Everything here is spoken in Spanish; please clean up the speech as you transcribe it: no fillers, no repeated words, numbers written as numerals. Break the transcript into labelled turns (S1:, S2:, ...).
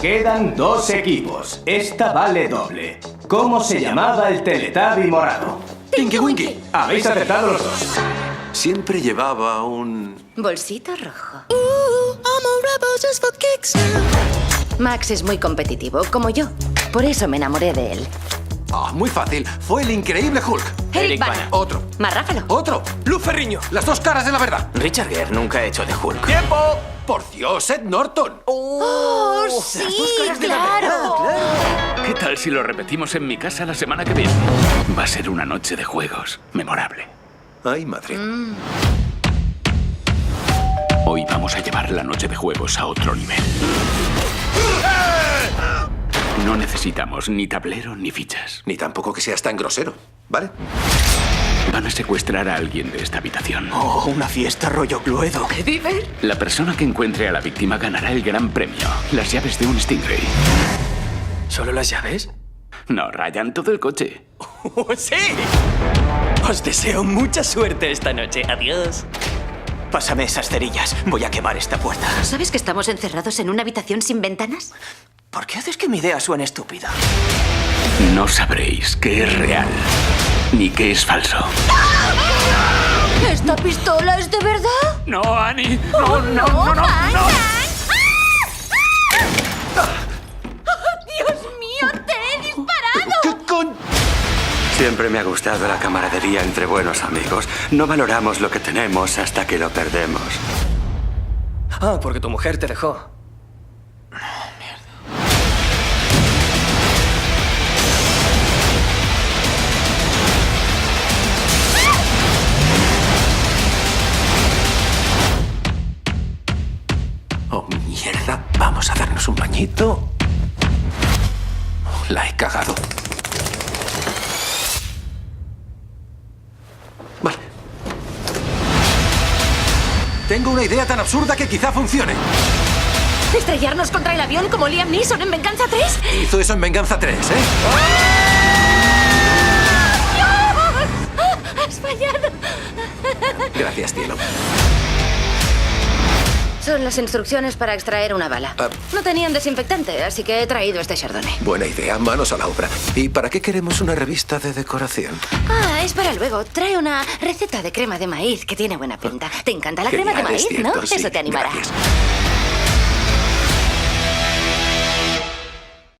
S1: Quedan 2 equipos. Esta vale doble. ¿Cómo se llamaba el Teletubby morado?
S2: Tinky Winky.
S1: Habéis acertado los 2.
S2: Siempre llevaba un...
S3: Bolsito rojo. Max es muy competitivo, como yo. Por eso me enamoré de él.
S2: Ah, muy fácil. Fue el increíble Hulk.
S3: Eric Bana.
S2: Otro.
S3: Marráfalo.
S2: Otro.
S4: Luz Ferriño.
S2: Las 2 caras de la verdad.
S4: Richard Gere nunca ha hecho de Hulk.
S2: ¡Tiempo! ¡Por Dios, Ed Norton!
S3: ¡Oh, sí, claro!
S5: ¿Qué tal si lo repetimos en mi casa la semana que viene? Va a ser una noche de juegos memorable.
S2: Ay, madre.
S5: Hoy vamos a llevar la noche de juegos a otro nivel. No necesitamos ni tablero ni fichas.
S2: Ni tampoco que seas tan grosero, ¿vale?
S5: Van a secuestrar a alguien de esta habitación.
S4: Oh, una fiesta rollo Cluedo.
S3: ¿Qué dices?
S5: La persona que encuentre a la víctima ganará el gran premio. Las llaves de un Stingray.
S4: ¿Solo las llaves?
S5: No, Ryan, todo el coche.
S4: ¡Oh, sí! Os deseo mucha suerte esta noche. Adiós. Pásame esas cerillas. Voy a quemar esta puerta.
S3: ¿Sabes que estamos encerrados en una habitación sin ventanas?
S4: ¿Por qué haces que mi idea suene estúpida?
S5: No sabréis qué es real ni qué es falso.
S3: ¿Esta pistola es de verdad?
S5: No, Annie. No, no, no, no, no.
S3: ¡Dios mío, te he disparado!
S2: ¿Qué con...?
S6: Siempre me ha gustado la camaradería entre buenos amigos. No valoramos lo que tenemos hasta que lo perdemos.
S4: Ah, porque tu mujer te dejó.
S2: Oh, mierda. Vamos a darnos un bañito. La he cagado. Vale. Tengo una idea tan absurda que quizá funcione.
S3: ¿Estrellarnos contra el avión como Liam Neeson en Venganza 3?
S2: Hizo eso en Venganza 3, ¿eh?
S3: ¡Dios! ¡Has fallado!
S2: Gracias, cielo.
S3: Son las instrucciones para extraer una bala. No tenían desinfectante, así que he traído este Chardonnay.
S2: Buena idea, manos a la obra. ¿Y para qué queremos una revista de decoración?
S3: Ah, es para luego. Trae una receta de crema de maíz que tiene buena pinta. ¿Te encanta la crema de
S2: Genial, es
S3: maíz,
S2: cierto,
S3: no?
S2: sí,
S3: Eso te animará.
S2: gracias.